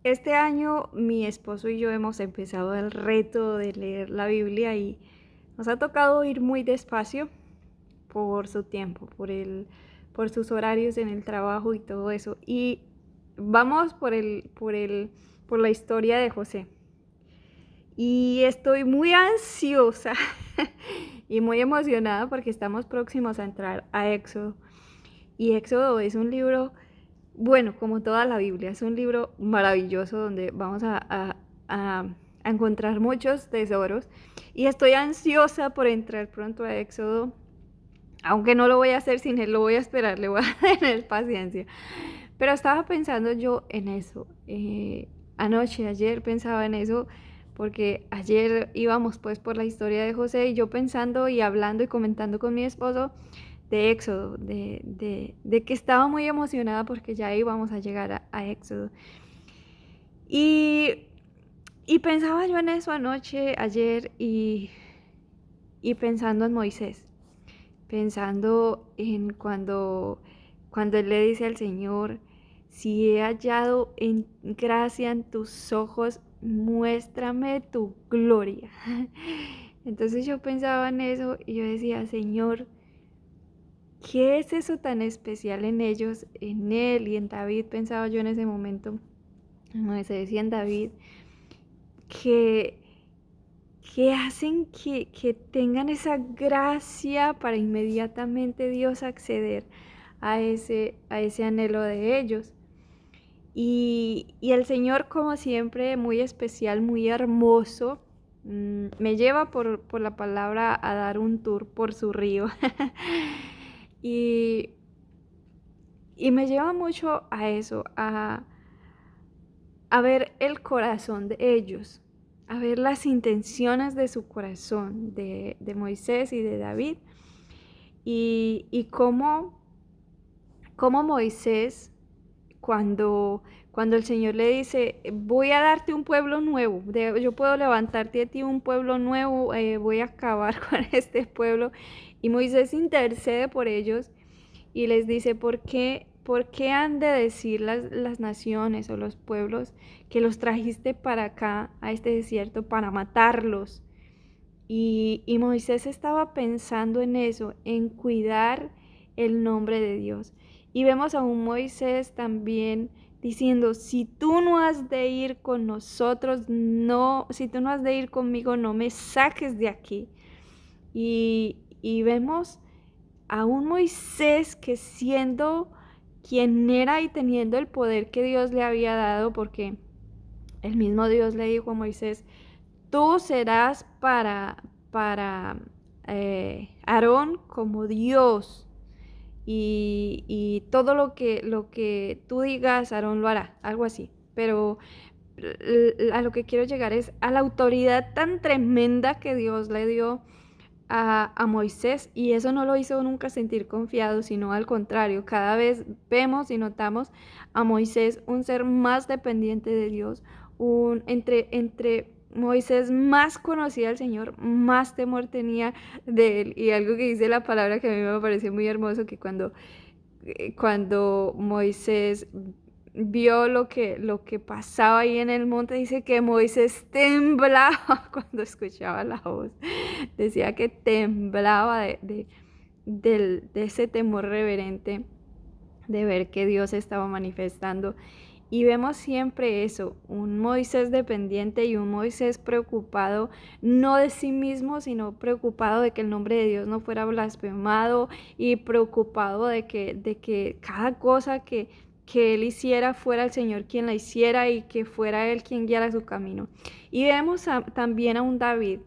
Este año mi esposo y yo hemos empezado el reto de leer la Biblia y nos ha tocado ir muy despacio por su tiempo, por sus horarios en el trabajo y todo eso. Y vamos por la historia de José. Y estoy muy ansiosa y muy emocionada porque estamos próximos a entrar a Éxodo. Y Éxodo es un libro, bueno, como toda la Biblia, es un libro maravilloso donde vamos a- a encontrar muchos tesoros. Y estoy ansiosa por entrar pronto a Éxodo, aunque no lo voy a hacer sin él, lo voy a esperar, le voy a tener paciencia. Pero estaba pensando yo en eso. Ayer pensaba en eso, porque ayer íbamos pues por la historia de José y yo pensando y hablando y comentando con mi esposo de Éxodo, de que estaba muy emocionada porque ya íbamos a llegar a Éxodo. Y, y pensaba yo en eso ayer, y pensando en Moisés, pensando en cuando él le dice al Señor: si he hallado en gracia en tus ojos, muéstrame tu gloria. Entonces yo pensaba en eso y yo decía: Señor, ¿qué es eso tan especial en ellos, en él y en David? Pensaba yo en ese momento, en Moisés y en David, que, que hacen que tengan esa gracia para inmediatamente Dios acceder a ese anhelo de ellos. Y el Señor, como siempre, muy especial, muy hermoso, me lleva por la palabra a dar un tour por su río. y, y me lleva mucho a eso, a ver el corazón de ellos, a ver las intenciones de su corazón, de Moisés y de David, y cómo Moisés, cuando el Señor le dice: voy a darte un pueblo nuevo, yo puedo levantarte a ti un pueblo nuevo, voy a acabar con este pueblo, y Moisés intercede por ellos y les dice: por qué han de decir las naciones o los pueblos que los trajiste para acá, a este desierto, para matarlos? Y Moisés estaba pensando en eso, en cuidar el nombre de Dios. Y vemos a un Moisés también diciendo: si tú no has de ir con nosotros, no, si tú no has de ir conmigo, no me saques de aquí. Y vemos a un Moisés que, siendo quien era y teniendo el poder que Dios le había dado, porque el mismo Dios le dijo a Moisés: tú serás para Aarón como Dios, y todo lo que tú digas, Aarón lo hará, algo así. Pero a lo que quiero llegar es a la autoridad tan tremenda que Dios le dio a Moisés, y eso no lo hizo nunca sentir confiado, sino al contrario, cada vez vemos y notamos a Moisés un ser más dependiente de Dios, entre Moisés más conocía al Señor, más temor tenía de él. Y algo que dice la palabra que a mí me parece muy hermoso, que cuando Moisés vio lo que pasaba ahí en el monte, dice que Moisés temblaba cuando escuchaba la voz. Decía que temblaba de ese temor reverente de ver que Dios estaba manifestando. Y vemos siempre eso, un Moisés dependiente y un Moisés preocupado, no de sí mismo, sino preocupado de que el nombre de Dios no fuera blasfemado, y preocupado de que cada cosa que él hiciera fuera el Señor quien la hiciera, y que fuera él quien guiara su camino. Y vemos también a un David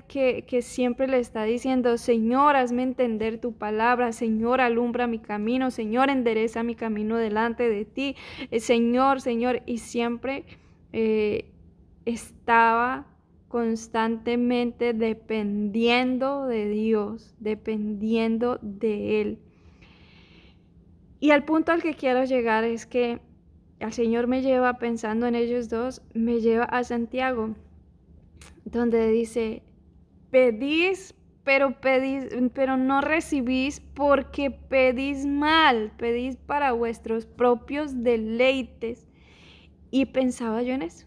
que siempre le está diciendo: Señor, hazme entender tu palabra, Señor, alumbra mi camino, Señor, endereza mi camino delante de ti, Señor, Señor. Y siempre estaba constantemente dependiendo de Dios, dependiendo de Él. Y al punto al que quiero llegar es que el Señor me lleva, pensando en ellos dos, me lleva a Santiago, donde dice: pedís, pero no recibís, porque pedís mal, pedís para vuestros propios deleites Y pensaba yo en eso,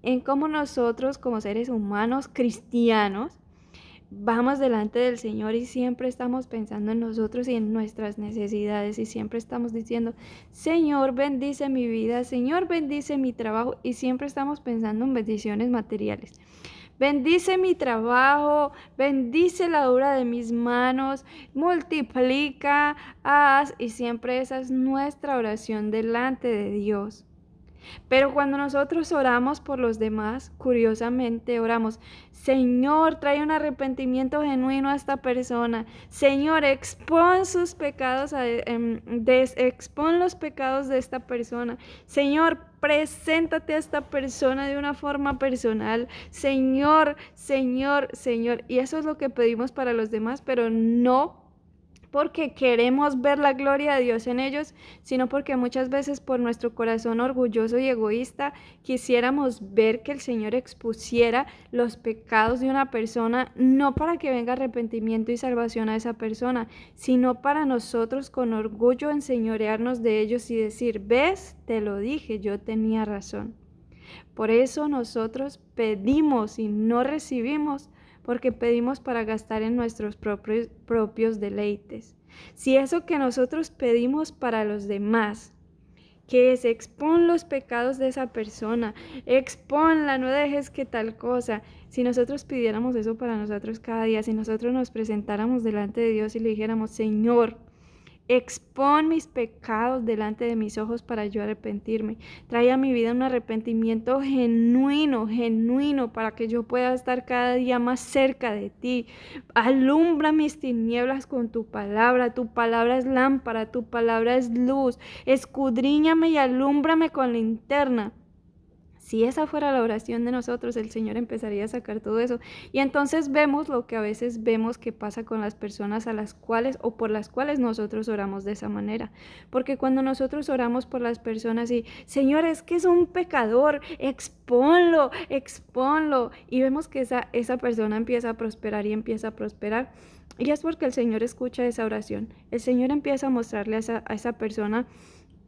en cómo nosotros como seres humanos cristianos vamos delante del Señor y siempre estamos pensando en nosotros y en nuestras necesidades y siempre estamos diciendo, Señor, bendice mi vida, Señor, bendice mi trabajo y siempre estamos pensando en bendiciones materiales. Bendice mi trabajo, bendice la obra de mis manos, multiplica, haz, y siempre esa es nuestra oración delante de Dios. Pero cuando nosotros oramos por los demás, curiosamente oramos, Señor, trae un arrepentimiento genuino a esta persona. Señor, expón sus pecados, expón los pecados de esta persona. Señor, preséntate a esta persona de una forma personal. Señor, Señor, Señor. Y eso es lo que pedimos para los demás, pero no porque queremos ver la gloria de Dios en ellos, sino porque muchas veces por nuestro corazón orgulloso y egoísta quisiéramos ver que el Señor expusiera los pecados de una persona, no para que venga arrepentimiento y salvación a esa persona, sino para nosotros con orgullo enseñorearnos de ellos y decir, ves, te lo dije, yo tenía razón. Por eso nosotros pedimos y no recibimos, porque pedimos para gastar en nuestros propios deleites. Si eso que nosotros pedimos para los demás, que es expon los pecados de esa persona, exponla, no dejes que tal cosa. Si nosotros pidiéramos eso para nosotros cada día, si nosotros nos presentáramos delante de Dios y le dijéramos, Señor, expón mis pecados delante de mis ojos para yo arrepentirme. Trae a mi vida un arrepentimiento genuino, genuino, para que yo pueda estar cada día más cerca de ti. Alumbra mis tinieblas con tu palabra es lámpara, tu palabra es luz. Escudriñame y alúmbrame con linterna. Si esa fuera la oración de nosotros, el Señor empezaría a sacar todo eso. Y entonces vemos lo que a veces vemos que pasa con las personas a las cuales o por las cuales nosotros oramos de esa manera. Porque cuando nosotros oramos por las personas y, Señor, es que es un pecador, expónlo, expónlo. Y vemos que esa persona empieza a prosperar y empieza a prosperar. Y es porque el Señor escucha esa oración. El Señor empieza a mostrarle a esa persona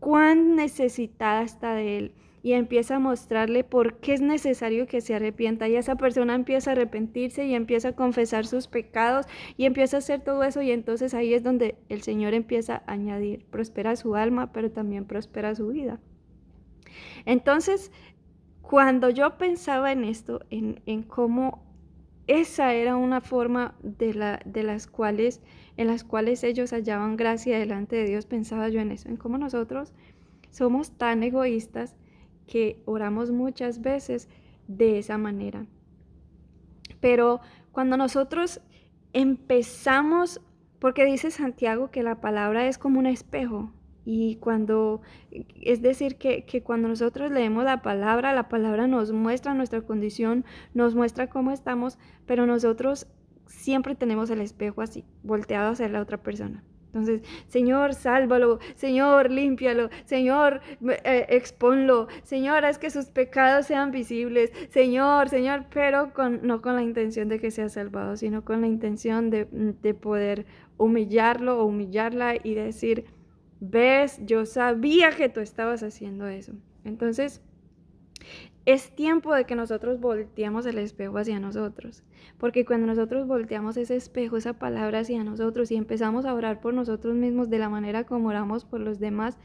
cuán necesitada está de Él y empieza a mostrarle por qué es necesario que se arrepienta y esa persona empieza a arrepentirse y empieza a confesar sus pecados y empieza a hacer todo eso y entonces ahí es donde el Señor empieza a añadir, prospera su alma, pero también prospera su vida. Entonces, cuando yo pensaba en esto, en cómo esa era una forma en las cuales ellos hallaban gracia delante de Dios, pensaba yo en eso, en cómo nosotros somos tan egoístas que oramos muchas veces de esa manera. Pero cuando nosotros empezamos, porque dice Santiago que la palabra es como un espejo, y es decir, que cuando nosotros leemos la palabra nos muestra nuestra condición, nos muestra cómo estamos, pero nosotros siempre tenemos el espejo así, volteado hacia la otra persona. Entonces, Señor, sálvalo, Señor, límpialo, Señor, expónlo, Señor, haz que sus pecados sean visibles, Señor, Señor, pero no con la intención de que sea salvado, sino con la intención de poder humillarlo o humillarla y decir, ves, yo sabía que tú estabas haciendo eso. Entonces, es tiempo de que nosotros volteemos el espejo hacia nosotros, porque cuando nosotros volteamos ese espejo, esa palabra hacia nosotros y empezamos a orar por nosotros mismos de la manera como oramos por los demás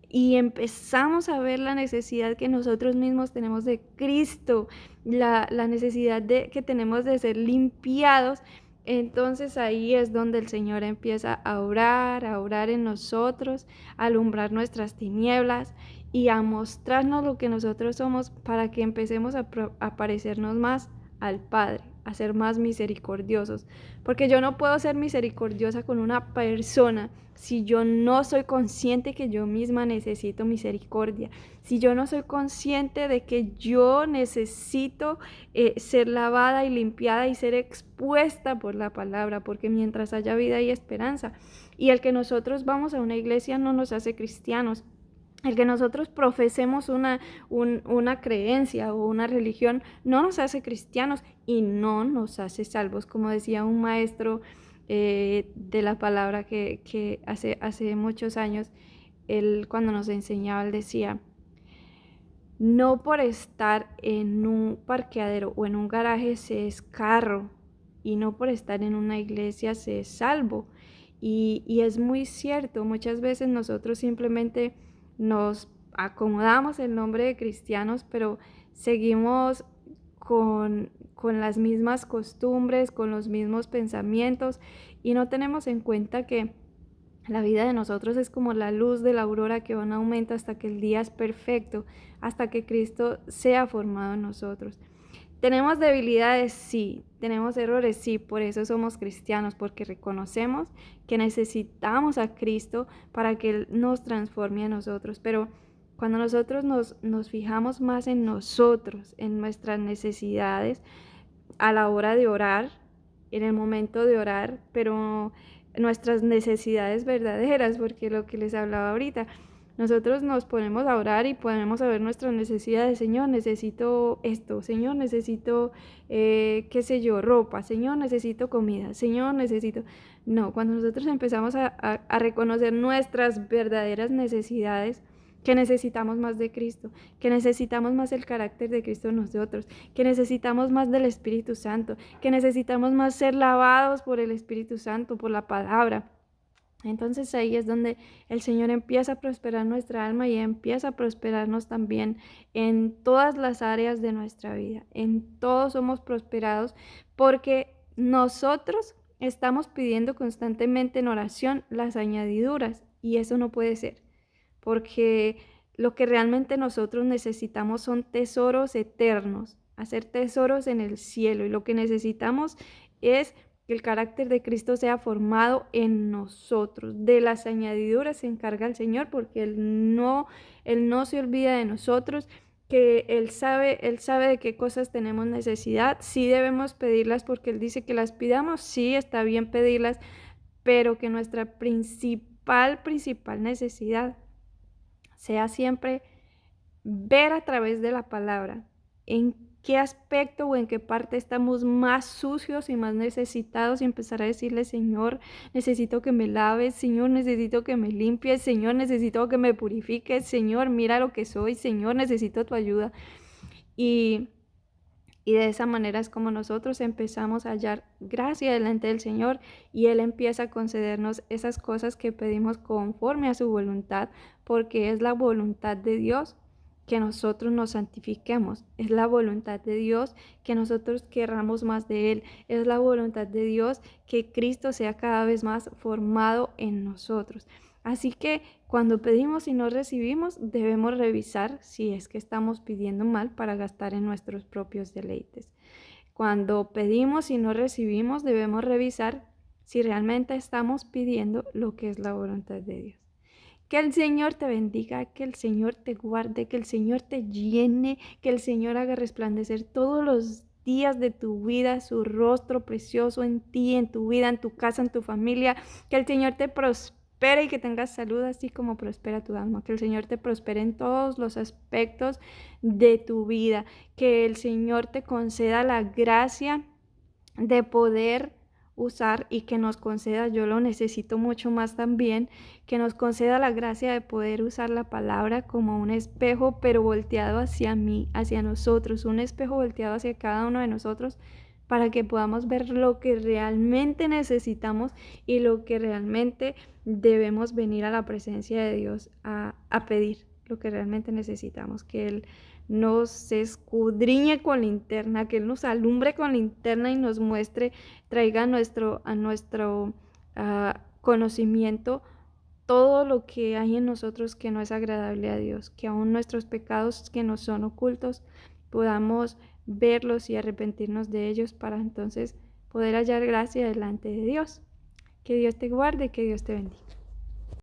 y empezamos a ver la necesidad que nosotros mismos tenemos de Cristo, la necesidad que tenemos de ser limpiados, entonces ahí es donde el Señor empieza a orar en nosotros, a alumbrar nuestras tinieblas y a mostrarnos lo que nosotros somos para que empecemos a parecernos más al Padre, a ser más misericordiosos. Porque yo no puedo ser misericordiosa con una persona si yo no soy consciente que yo misma necesito misericordia, si yo no soy consciente de que yo necesito ser lavada y limpiada y ser expuesta por la palabra, porque mientras haya vida hay esperanza. Y el que nosotros vamos a una iglesia no nos hace cristianos. El que nosotros profesemos una creencia o una religión no nos hace cristianos y no nos hace salvos. Como decía un maestro de la palabra que hace muchos años, él cuando nos enseñaba, él decía, No por estar en un parqueadero o en un garaje se es carro y no por estar en una iglesia se es salvo. Y es muy cierto, muchas veces nosotros simplemente nos acomodamos el nombre de cristianos, pero seguimos con las mismas costumbres, con los mismos pensamientos y no tenemos en cuenta que la vida de nosotros es como la luz de la aurora que va en aumento hasta que el día es perfecto, hasta que Cristo sea formado en nosotros. ¿Tenemos debilidades? Sí. ¿Tenemos errores? Sí. Por eso somos cristianos, porque reconocemos que necesitamos a Cristo para que Él nos transforme a nosotros. Pero cuando nosotros nos fijamos más en nosotros, en nuestras necesidades, a la hora de orar, en el momento de orar, pero nuestras necesidades verdaderas, porque lo que les hablaba ahorita, nosotros nos ponemos a orar y podemos saber nuestras necesidades. Señor, necesito esto. Señor, necesito, qué sé yo, ropa. Señor, necesito comida. Señor, necesito... No, cuando nosotros empezamos a reconocer nuestras verdaderas necesidades, que necesitamos más de Cristo, que necesitamos más el carácter de Cristo en nosotros, que necesitamos más del Espíritu Santo, que necesitamos más ser lavados por el Espíritu Santo, por la palabra. Entonces ahí es donde el Señor empieza a prosperar nuestra alma y empieza a prosperarnos también en todas las áreas de nuestra vida. En todo somos prosperados porque nosotros estamos pidiendo constantemente en oración las añadiduras y eso no puede ser, porque lo que realmente nosotros necesitamos son tesoros eternos, hacer tesoros en el cielo y lo que necesitamos es que el carácter de Cristo sea formado en nosotros. De las añadiduras se encarga el Señor porque Él no se olvida de nosotros, que Él sabe de qué cosas tenemos necesidad. Sí debemos pedirlas porque Él dice que las pidamos, sí está bien pedirlas, pero que nuestra principal necesidad sea siempre ver a través de la palabra en qué aspecto o en qué parte estamos más sucios y más necesitados y empezar a decirle, Señor, necesito que me laves, Señor, necesito que me limpies, Señor, necesito que me purifiques, Señor, mira lo que soy, Señor, necesito tu ayuda. Y, y de esa manera es como nosotros empezamos a hallar gracia delante del Señor y Él empieza a concedernos esas cosas que pedimos conforme a su voluntad, porque es la voluntad de Dios que nosotros nos santifiquemos, es la voluntad de Dios que nosotros querramos más de Él, es la voluntad de Dios que Cristo sea cada vez más formado en nosotros. Así que cuando pedimos y no recibimos, debemos revisar si es que estamos pidiendo mal para gastar en nuestros propios deleites. Cuando pedimos y no recibimos, debemos revisar si realmente estamos pidiendo lo que es la voluntad de Dios. Que el Señor te bendiga, que el Señor te guarde, que el Señor te llene, que el Señor haga resplandecer todos los días de tu vida su rostro precioso en ti, en tu vida, en tu casa, en tu familia. Que el Señor te prospere y que tengas salud así como prospera tu alma. Que el Señor te prospere en todos los aspectos de tu vida. Que el Señor te conceda la gracia de poder usar y que nos conceda, yo lo necesito mucho más también, que nos conceda la gracia de poder usar la palabra como un espejo, pero volteado hacia mí, hacia nosotros, un espejo volteado hacia cada uno de nosotros para que podamos ver lo que realmente necesitamos y lo que realmente debemos venir a la presencia de Dios a pedir, lo que realmente necesitamos, que Él nos escudriñe con linterna, que Él nos alumbre con linterna y nos muestre, traiga a nuestro conocimiento todo lo que hay en nosotros que no es agradable a Dios, que aún nuestros pecados que nos son ocultos podamos verlos y arrepentirnos de ellos para entonces poder hallar gracia delante de Dios. Que Dios te guarde, que Dios te bendiga.